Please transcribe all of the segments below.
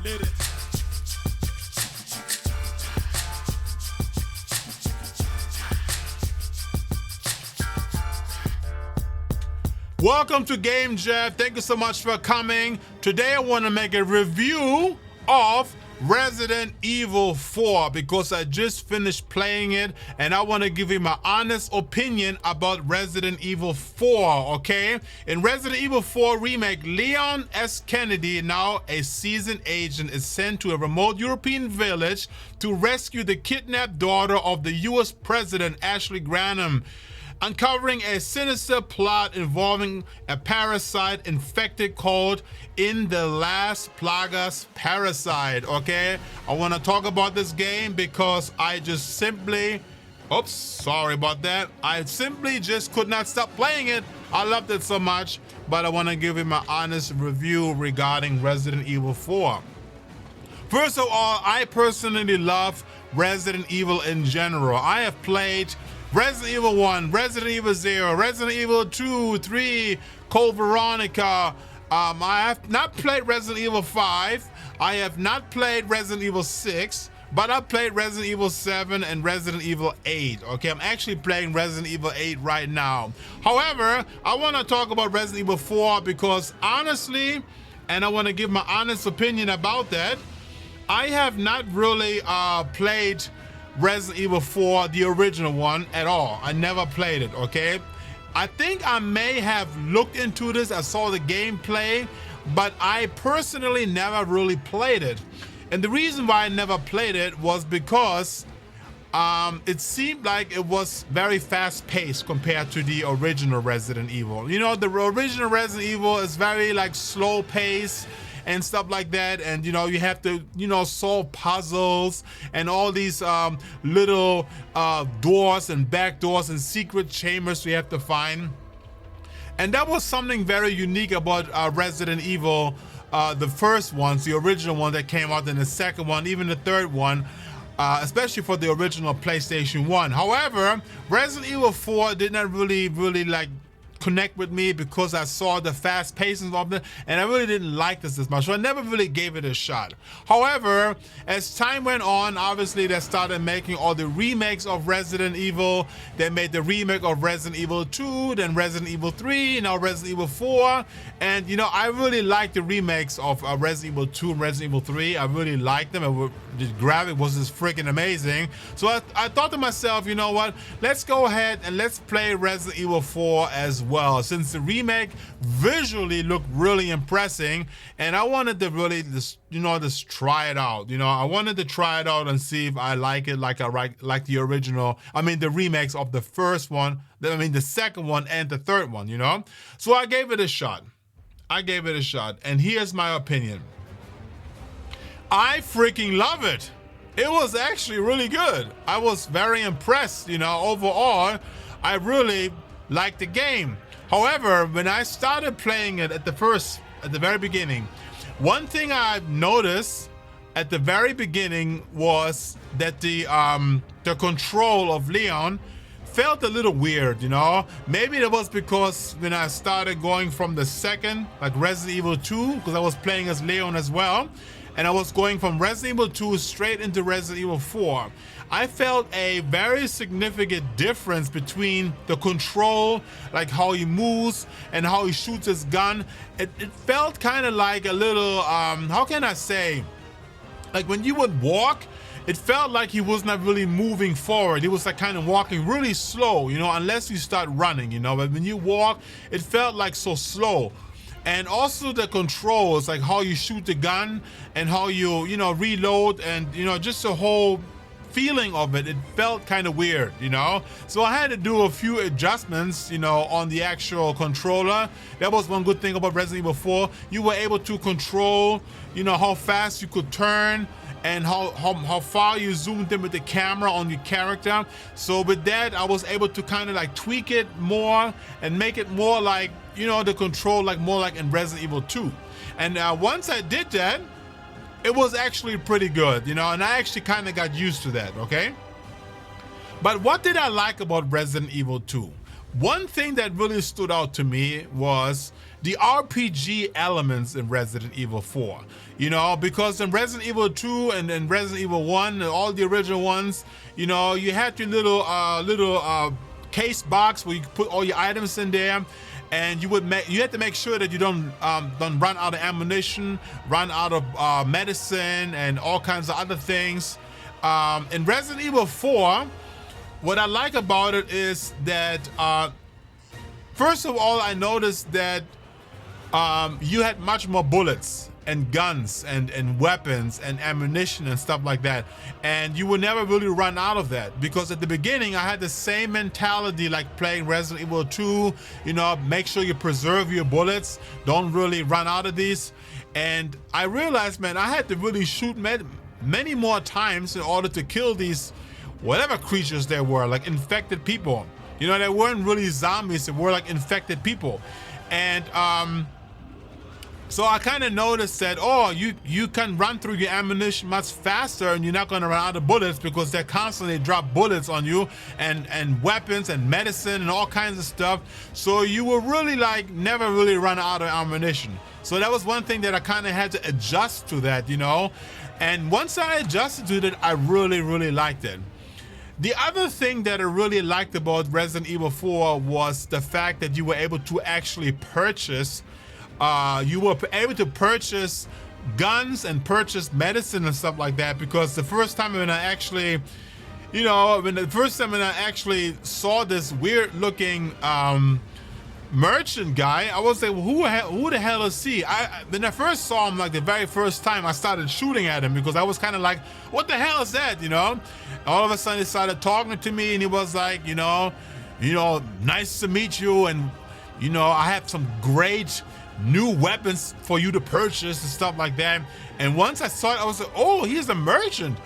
did it. Welcome to Game Jeff. Thank you so much for coming. Today I want to make a review of Resident Evil 4 because I just finished playing it and I want to give you my honest opinion about Resident Evil 4, okay? In Resident Evil 4 Remake, Leon S. Kennedy, now a seasoned agent, is sent to a remote European village to rescue the kidnapped daughter of the US President, Ashley Granum, uncovering a sinister plot involving a parasite infected called In the Las Plagas Parasite, okay? I want to talk about this game because I just simply, oops, sorry about that. I simply just could not stop playing it. I loved it so much, but I want to give you my honest review regarding Resident Evil 4. First of all, I personally love Resident Evil in general. I have played Resident Evil 1, Resident Evil 0, Resident Evil 2, 3, Code Veronica. I have not played Resident Evil 5. I have not played Resident Evil 6, but I played Resident Evil 7 and Resident Evil 8. Okay, I'm actually playing Resident Evil 8 right now. However, I want to talk about Resident Evil 4 because honestly, and I want to give my honest opinion about that, I have not really played Resident Evil 4, the original one, at all. I never played it, okay? I think I may have looked into this, I saw the gameplay, but I personally never really played it. And the reason why I never played it was because it seemed like it was very fast-paced compared to the original Resident Evil. You know, the original Resident Evil is very like slow-paced and stuff like that, and you know, you have to, you know, solve puzzles and all these little doors and back doors and secret chambers we have to find. And that was something very unique about Resident Evil, the first ones, the original one that came out, and the second one, even the third one, especially for the original PlayStation 1. However, Resident Evil 4 did not really like connect with me because I saw the fast pacing of it and I really didn't like this as much, so I never really gave it a shot. However, as time went on, obviously they started making all the remakes of Resident Evil. They made the remake of Resident Evil 2, then Resident Evil 3, now Resident Evil 4, and you know, I really like the remakes of Resident Evil 2 and Resident Evil 3. I really liked them. The graphic was just freaking amazing. So I thought to myself, you know what, let's go ahead and let's play Resident Evil 4 as well, since the remake visually looked really impressive, and I wanted to really just try it out. You know, I wanted to try it out and see if I like it like I like the original, I mean the remakes of the first one, I mean the second one and the third one, you know. So I gave it a shot. And here's my opinion. I freaking love it. It was actually really good. I was very impressed, you know, overall. I really liked the game. However, when I started playing it at the very beginning, one thing I noticed at the very beginning was that the control of Leon felt a little weird, you know. Maybe it was because when I started going from the second, like Resident Evil 2, because I was playing as Leon as well, and I was going from Resident Evil 2 straight into Resident Evil 4. I felt a very significant difference between the control, like how he moves and how he shoots his gun. It felt kind of like a little, how can I say, like when you would walk, it felt like he was not really moving forward. He was like kind of walking really slow, you know, unless you start running, you know. But when you walk, it felt like so slow. And also the controls, like how you shoot the gun and how you know, reload, and you know, just the whole feeling of it, it felt kind of weird, you know. So I had to do a few adjustments, you know, on the actual controller. That was one good thing about Resident Evil 4. You were able to control, you know, how fast you could turn and how far you zoomed in with the camera on your character. So with that, I was able to kind of like tweak it more and make it more like, you know, the control like more like in Resident Evil 2. And once I did that, it was actually pretty good, you know, and I actually kind of got used to that, okay? But what did I like about Resident Evil 2? One thing that really stood out to me was the RPG elements in Resident Evil 4. You know, because in Resident Evil 2 and in Resident Evil 1 and all the original ones, you know, you had your little case box where you put all your items in there, and you had to make sure that you don't run out of ammunition, run out of medicine, and all kinds of other things. In Resident Evil 4, what I like about it is that first of all, I noticed that you had much more bullets and guns and weapons and ammunition and stuff like that, and you would never really run out of that, because at the beginning I had the same mentality like playing Resident Evil 2, you know, make sure you preserve your bullets, don't really run out of these. And I realized, man, I had to really shoot many more times in order to kill these whatever creatures they were, like infected people. You know, they weren't really zombies, they were like infected people. And so I kind of noticed that, oh, you can run through your ammunition much faster, and you're not going to run out of bullets, because they constantly drop bullets on you, and weapons and medicine and all kinds of stuff. So you will really like never really run out of ammunition. So that was one thing that I kind of had to adjust to that, you know. And once I adjusted to that, I really, really liked it. The other thing that I really liked about Resident Evil 4 was the fact that you were able to actually purchase guns and purchase medicine and stuff like that, because the first time when I actually, you know, when I actually saw this weird looking merchant guy, I was like, well, who the hell is he? When I first saw him, like the very first time, I started shooting at him, because I was kind of like, what the hell is that, you know? All of a sudden he started talking to me, and he was like, you know, nice to meet you, and you know, I have some great new weapons for you to purchase and stuff like that. And once I saw it, I was like, oh, he's a merchant.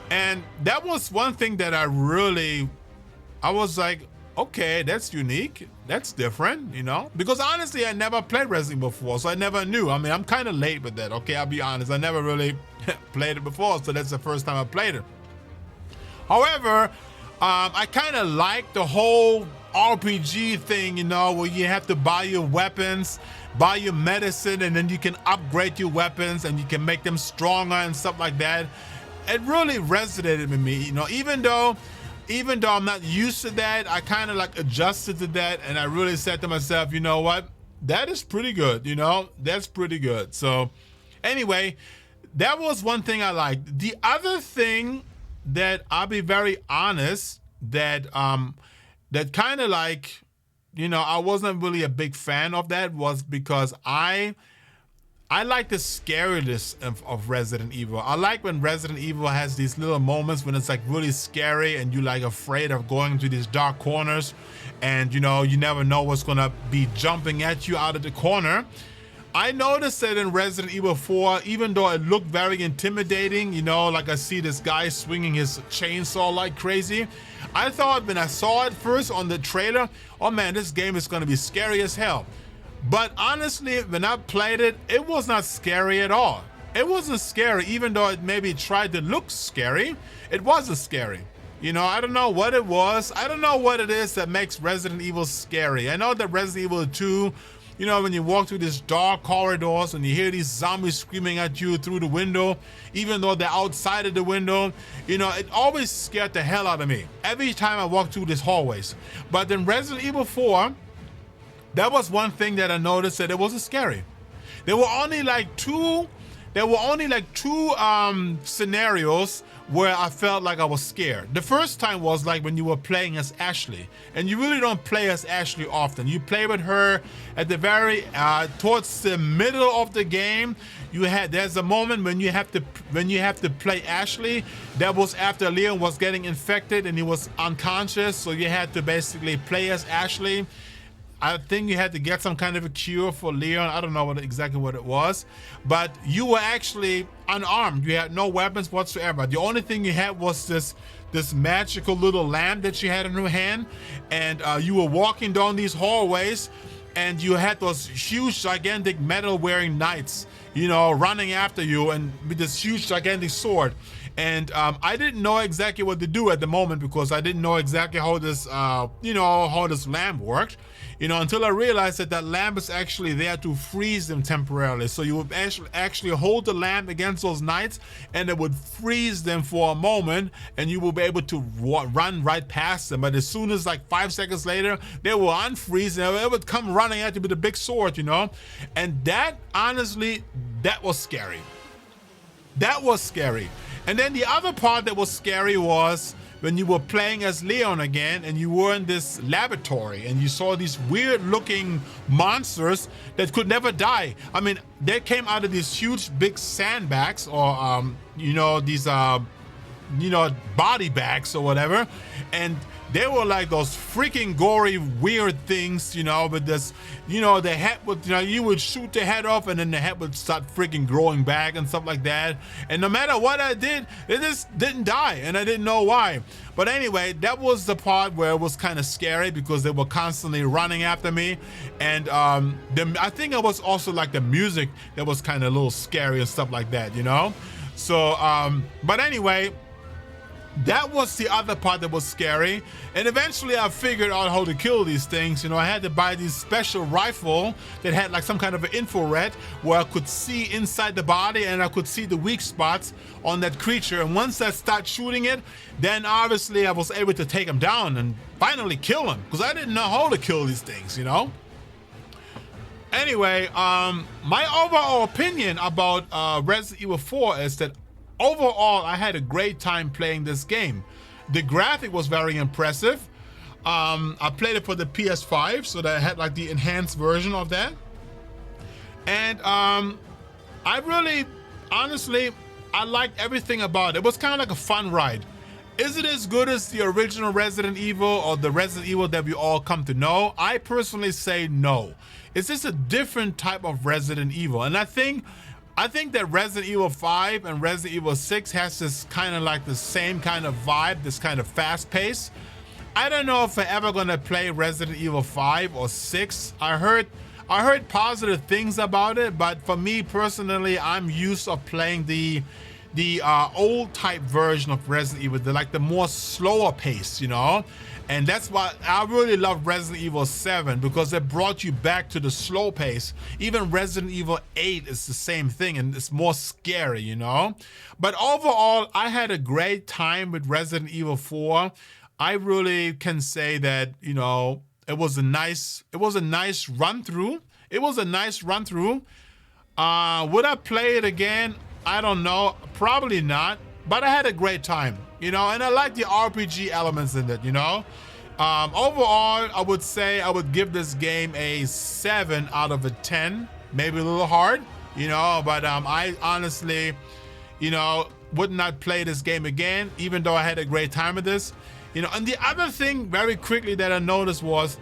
And that was one thing that I was like, okay, that's unique, that's different, you know, because honestly I never played Resident Evil 4, so I never knew. I mean, I'm kind of late with that, okay, I'll be honest. I never really played it before, so that's the first time I played it. However, I kind of like the whole RPG thing, you know, where you have to buy your weapons, buy your medicine, and then you can upgrade your weapons and you can make them stronger and stuff like that. It really resonated with me, you know, even though I'm not used to that, I kind of like adjusted to that, and I really said to myself, you know what, that is pretty good, you know, that's pretty good. So anyway, that was one thing I liked. The other thing that, I'll be very honest, that kind of like, you know, I wasn't really a big fan of, that was because I like the scariness of Resident Evil. I like when Resident Evil has these little moments when it's like really scary and you're like afraid of going to these dark corners, and you know, you never know what's gonna be jumping at you out of the corner. I noticed that in Resident Evil 4, even though it looked very intimidating, you know, like I see this guy swinging his chainsaw like crazy, I thought when I saw it first on the trailer, oh man, this game is gonna be scary as hell. But honestly, when I played it, it was not scary at all. It wasn't scary, even though it maybe tried to look scary. It wasn't scary. You know, I don't know what it was. I don't know what it is that makes Resident Evil scary. I know that Resident Evil 2, you know, when you walk through these dark corridors and you hear these zombies screaming at you through the window, even though they're outside of the window, you know, it always scared the hell out of me every time I walk through these hallways. But in Resident Evil 4, that was one thing that I noticed, that it wasn't scary. There were only like two scenarios where I felt like I was scared. The first time was like when you were playing as Ashley, and you really don't play as Ashley often. You play with her at the very towards the middle of the game. There's a moment when you have to play Ashley. That was after Leon was getting infected and he was unconscious, so you had to basically play as Ashley. I think you had to get some kind of a cure for Leon. I don't know exactly what it was, but you were actually unarmed. You had no weapons whatsoever. The only thing you had was this magical little lamp that you had in your hand, and you were walking down these hallways, and you had those huge, gigantic metal-wearing knights, you know, running after you, and with this huge, gigantic sword. And I didn't know exactly what to do at the moment, because I didn't know exactly how this, how this lamp worked. You know, until I realized that that lamp is actually there to freeze them temporarily. So you would actually hold the lamp against those knights, and it would freeze them for a moment, and you will be able to run right past them. But as soon as like 5 seconds later, they will unfreeze, and it would come running at you with a big sword, you know? And that, honestly, that was scary. That was scary. And then the other part that was scary was when you were playing as Leon again, and you were in this laboratory, and you saw these weird looking monsters that could never die. I mean, they came out of these huge big sandbags, or you know, these you know, body bags or whatever, and they were like those freaking gory weird things, you know, with this, you know, the head would, you know, you would shoot the head off and then the head would start freaking growing back and stuff like that. And no matter what I did, it just didn't die, and I didn't know why. But anyway, that was the part where it was kind of scary because they were constantly running after me. And I think it was also like the music that was kind of a little scary and stuff like that, you know? So, but anyway, that was the other part that was scary. And eventually I figured out how to kill these things. You know, I had to buy this special rifle that had like some kind of an infrared where I could see inside the body, and I could see the weak spots on that creature. And once I start shooting it, then obviously I was able to take him down and finally kill him, because I didn't know how to kill these things, you know? Anyway, my overall opinion about Resident Evil 4 is that overall, I had a great time playing this game. The graphic was very impressive. I played it for the PS5, so that I had like the enhanced version of that. And I really, honestly, I liked everything about it. It was kind of like a fun ride. Is it as good as the original Resident Evil or the Resident Evil that we all come to know? I personally say no. It's just a different type of Resident Evil. And I think that Resident Evil 5 and Resident Evil 6 has this kind of like the same kind of vibe, this kind of fast pace. I don't know if I'm ever gonna play Resident Evil 5 or 6. I heard positive things about it, but for me personally, I'm used to playing the old type version of Resident Evil, the more slower pace, you know? And that's why I really love Resident Evil 7, because it brought you back to the slow pace. Even Resident Evil 8 is the same thing, and it's more scary, you know? But overall, I had a great time with Resident Evil 4. I really can say that, you know, it was a nice run through. It was a nice run through. Would I play it again? I don't know, probably not, but I had a great time, you know, and I like the RPG elements in it, you know. Overall, I would say I would give this game a 7 out of a 10, maybe a little hard, you know, but I honestly, you know, would not play this game again, even though I had a great time with this, you know. And the other thing very quickly that I noticed was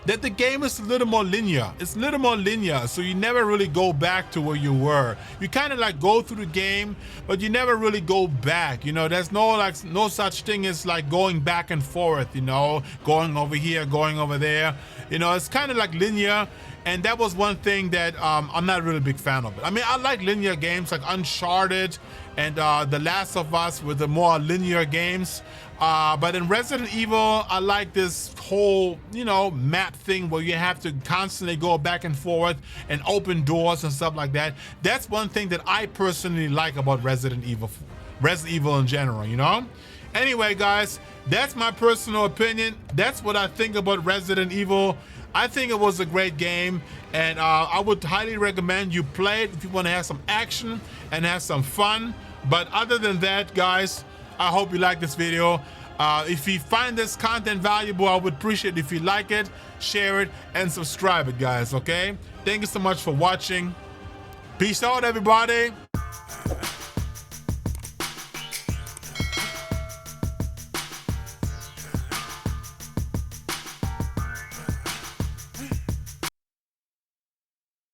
that the game is a little more linear. It's a little more linear, so you never really go back to where you were. You kind of like go through the game, but you never really go back. You know, there's no such thing as like going back and forth, you know, going over here, going over there. You know, it's kind of like linear, and that was one thing that I'm not really a big fan of it. I mean, I like linear games like Uncharted and The Last of Us with the more linear games. But in Resident Evil, I like this whole, you know, map thing where you have to constantly go back and forth and open doors and stuff like that. That's one thing that I personally like about Resident Evil in general, you know? Anyway, guys, that's my personal opinion. That's what I think about Resident Evil. I think it was a great game, and I would highly recommend you play it if you want to have some action and have some fun. But other than that, guys, I hope you like this video. If you find this content valuable, I would appreciate it if you like it, share it, and subscribe it, guys, okay? Thank you so much for watching. Peace out, everybody.